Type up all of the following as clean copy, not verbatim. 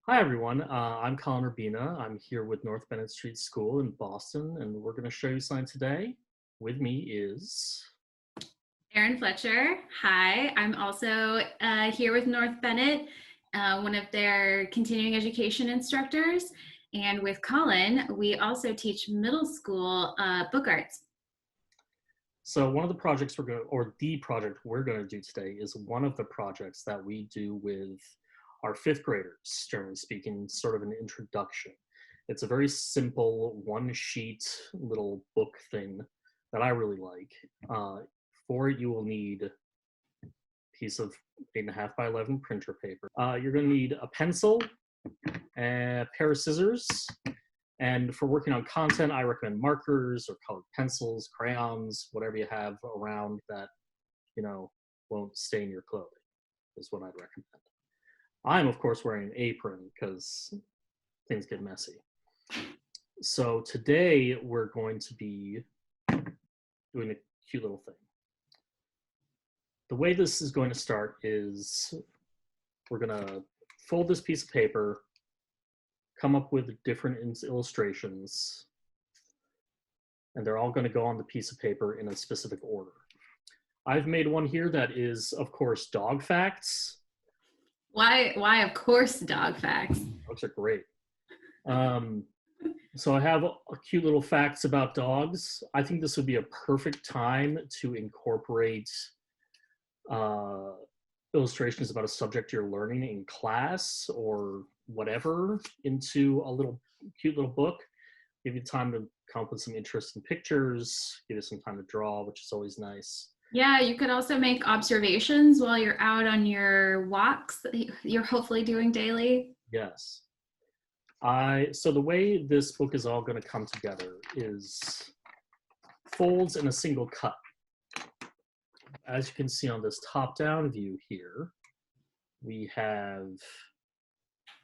Hi, everyone. I'm Colin Urbina. I'm here with North Bennett Street School in Boston, and we're going to show you something today. With me is... Erin Fletcher. Hi, I'm also here with North Bennett, one of their continuing education instructors. And with Colin, we also teach middle school book arts. So one of the projects the project we're going to do today is one of the projects that we do with our fifth graders, generally speaking, sort of an introduction. It's a very simple one-sheet little book thing that I really like. For it, you will need a piece of 8.5 by 11 printer paper. You're going to need a pencil, a pair of scissors, and for working on content, I recommend markers or colored pencils, crayons, whatever you have around that, won't stain your clothing is what I'd recommend. I'm, of course, wearing an apron because things get messy. So today we're going to be doing a cute little thing. The way this is going to start is we're going to fold this piece of paper, come up with different illustrations, and they're all going to go on the piece of paper in a specific order. I've made one here that is, of course, dog facts. Why of course, dog facts. Dogs are great. So I have a cute little facts about dogs. I think this would be a perfect time to incorporate illustrations about a subject you're learning in class or whatever into a cute little book. Give you time to come up with some interesting pictures, give you some time to draw, which is always nice. Yeah, you could also make observations while you're out on your walks that you're hopefully doing daily. Yes. So the way this book is all going to come together is folds in a single cut. As you can see on this top-down view here, we have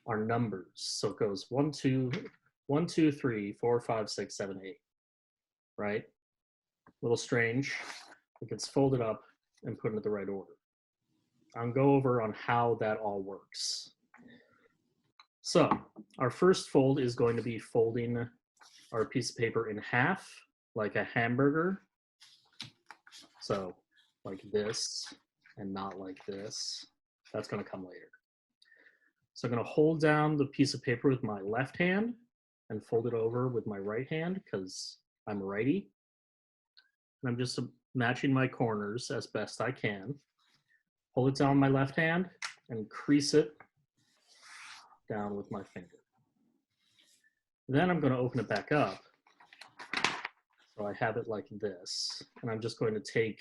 our numbers. So it goes 1, 2, 3, 4, 5, 6, 7, 8. Right? A little strange. It gets folded up and put into the right order. I'll go over on how that all works. So our first fold is going to be folding our piece of paper in half, like a hamburger. So like this and not like this. That's going to come later. So I'm going to hold down the piece of paper with my left hand and fold it over with my right hand because I'm a righty. And I'm just matching my corners as best I can. Hold it down with my left hand and crease it down with my finger. Then I'm going to open it back up. So I have it like this. And I'm just going to take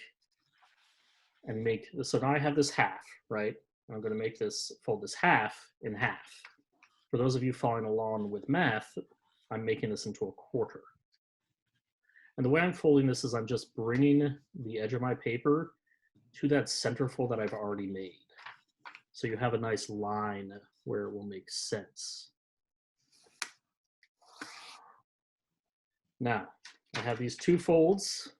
and make, so now I have this half, right? And I'm going to make this, fold this half in half. For those of you following along with math, I'm making this into a quarter. And the way I'm folding this is I'm just bringing the edge of my paper to that center fold that I've already made. So you have a nice line where it will make sense. Now, I have these two folds.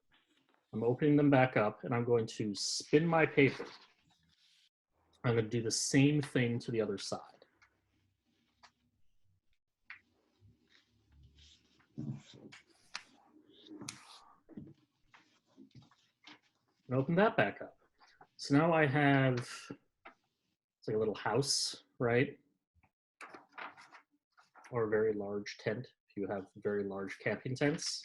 I'm opening them back up and I'm going to spin my paper. I'm going to do the same thing to the other side. And open that back up. So now I have, it's like a little house, right? Or a very large tent, if you have very large camping tents.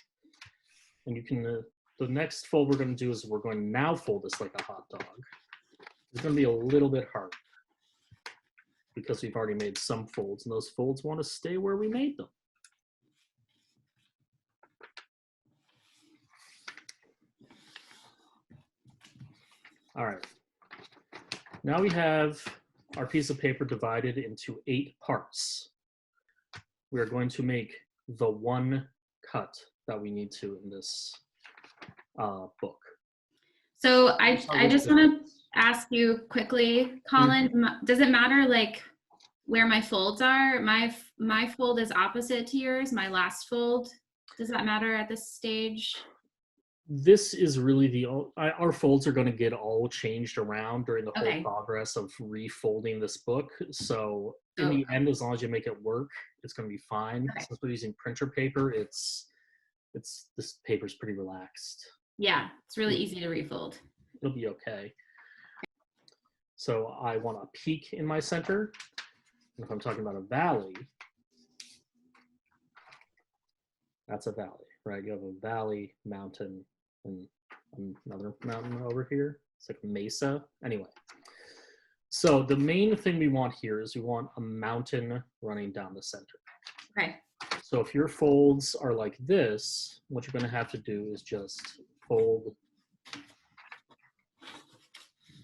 And you can, the next fold we're going to do is we're going to now fold this like a hot dog. It's going to be a little bit hard because we've already made some folds, and those folds want to stay where we made them. All right. Now we have our piece of paper divided into 8 parts. We are going to make the one cut that we need to in this book. So I just want to ask you quickly, Colin, does it matter like where my folds are? My fold is opposite to yours, my last fold. Does that matter at this stage? This is really our folds are going to get all changed around during the whole Okay. progress of refolding this book. So in Oh, the end, as long as you make it work, it's going to be fine. okay. Since we're using printer paper, this paper's pretty relaxed. Yeah, it's really easy to refold. It'll be okay. So I want a peak in my center. And if I'm talking about a valley, that's a valley, right? You have a valley, mountain, and another mountain over here. It's like a mesa. Anyway, so the main thing we want here is we want a mountain running down the center. Okay. So if your folds are like this, what you're going to have to do is just fold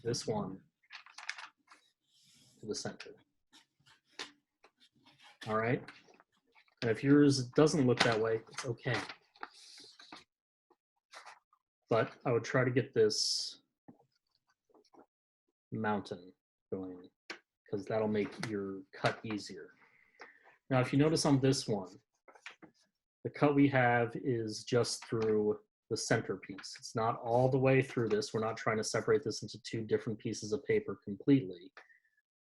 this one to the center. All right. And if yours doesn't look that way, it's okay. But I would try to get this mountain going because that'll make your cut easier. Now, if you notice on this one, the cut we have is just through the center piece. It's not all the way through this. We're not trying to separate this into two different pieces of paper completely.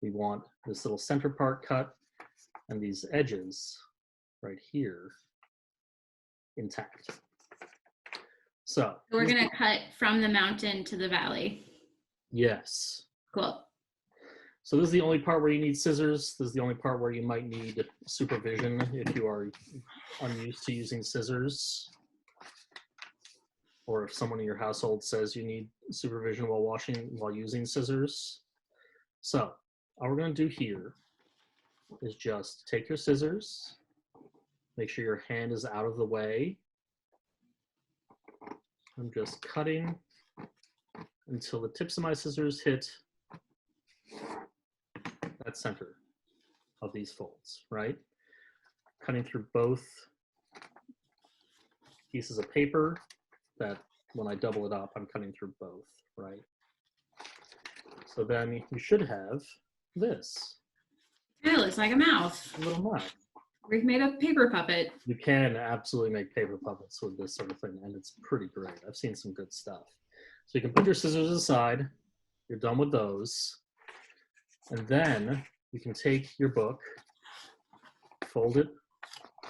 We want this little center part cut and these edges right here intact. So we're going to cut from the mountain to the valley. Yes. Cool. So this is the only part where you need scissors. This is the only part where you might need supervision if you are unused to using scissors. Or if someone in your household says you need supervision while using scissors. So all we're going to do here is just take your scissors, make sure your hand is out of the way. I'm just cutting until the tips of my scissors hit that center of these folds, right? Cutting through both pieces of paper that when I double it up, I'm cutting through both, right? So then you should have this. It looks like a mouth. A little mouth. We've made a paper puppet. You can absolutely make paper puppets with this sort of thing, and it's pretty great. I've seen some good stuff. So you can put your scissors aside. You're done with those. And then you can take your book, fold it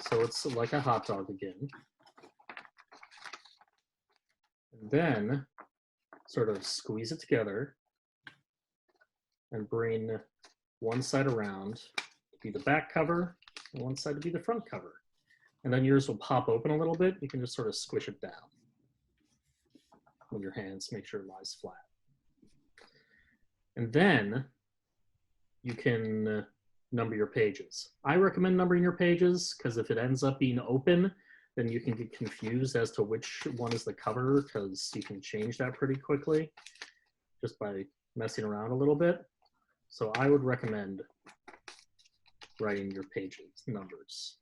so it's like a hot dog again. And then sort of squeeze it together and bring one side around to be the back cover and one side to be the front cover. And then yours will pop open a little bit. You can just sort of squish it down with your hands, make sure it lies flat. And then you can number your pages. I recommend numbering your pages because if it ends up being open, then you can get confused as to which one is the cover because you can change that pretty quickly just by messing around a little bit. So I would recommend writing your pages numbers.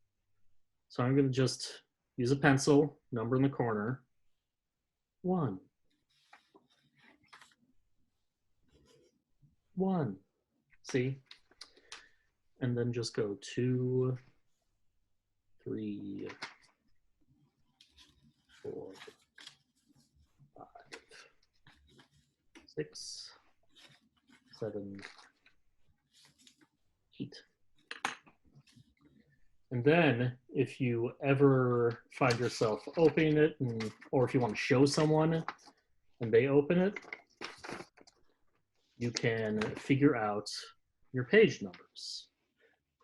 So I'm going to just use a pencil, number in the corner, 1, 1, see? And then just go 2, 3, 4, 5, 6, 7, 8. And then if you ever find yourself opening it, or if you want to show someone and they open it, you can figure out your page numbers.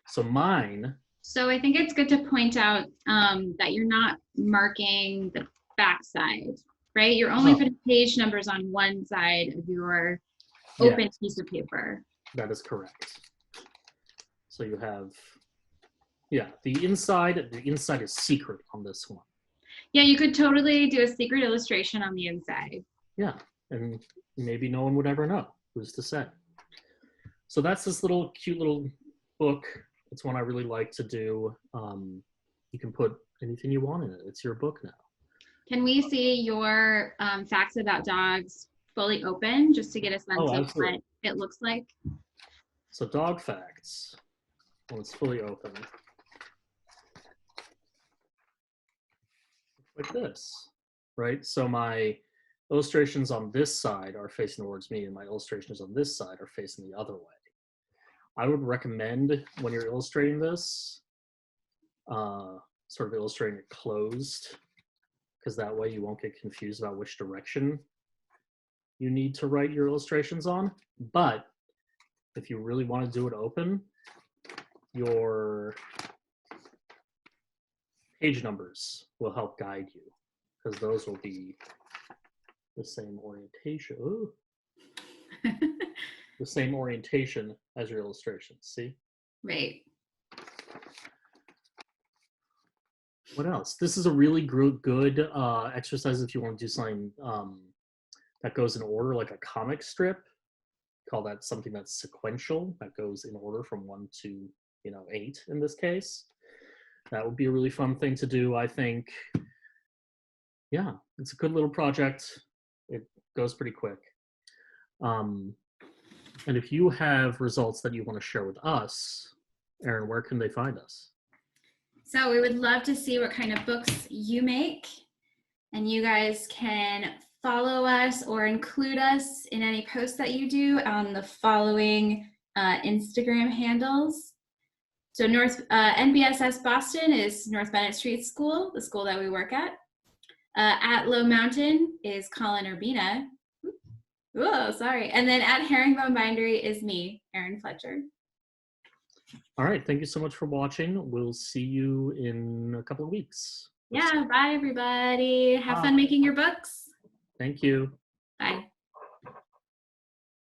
So mine. So I think it's good to point out that you're not marking the back side, right? You're only putting page numbers on one side of your open piece of paper. That is correct. So you have, yeah, the inside is secret on this one. Yeah, you could totally do a secret illustration on the inside. Yeah, and maybe no one would ever know. Who's to say? So that's this little cute little book. It's one I really like to do. You can put anything you want in it. It's your book now. Can we see your facts about dogs fully open just to get a sense of what it looks like? So dog facts, when it's fully open, like this. right? So my illustrations on this side are facing towards me, and my illustrations on this side are facing the other way. I would recommend when you're illustrating this, sort of illustrating it closed, because that way you won't get confused about which direction you need to write your illustrations on. But if you really want to do it open, your page numbers will help guide you, because those will be the same orientation. Ooh. The same orientation as your illustrations. See? Right. What else? This is a really good exercise if you want to do something that goes in order, like a comic strip. Call that something that's sequential, that goes in order from 1 to 8 in this case. That would be a really fun thing to do, I think. Yeah, it's a good little project. It goes pretty quick. And if you have results that you want to share with us, Erin, where can they find us? So we would love to see what kind of books you make, and you guys can follow us or include us in any posts that you do on the following Instagram handles. So NBSS Boston is North Bennett Street School, the school that we work at. At Low Mountain is Colin Urbina. Oh, sorry. And then at Herringbone Bindery is me, Erin Fletcher. All right. Thank you so much for watching. We'll see you in a couple of weeks. Yeah. Bye, everybody. Have fun making your books. Thank you. Bye.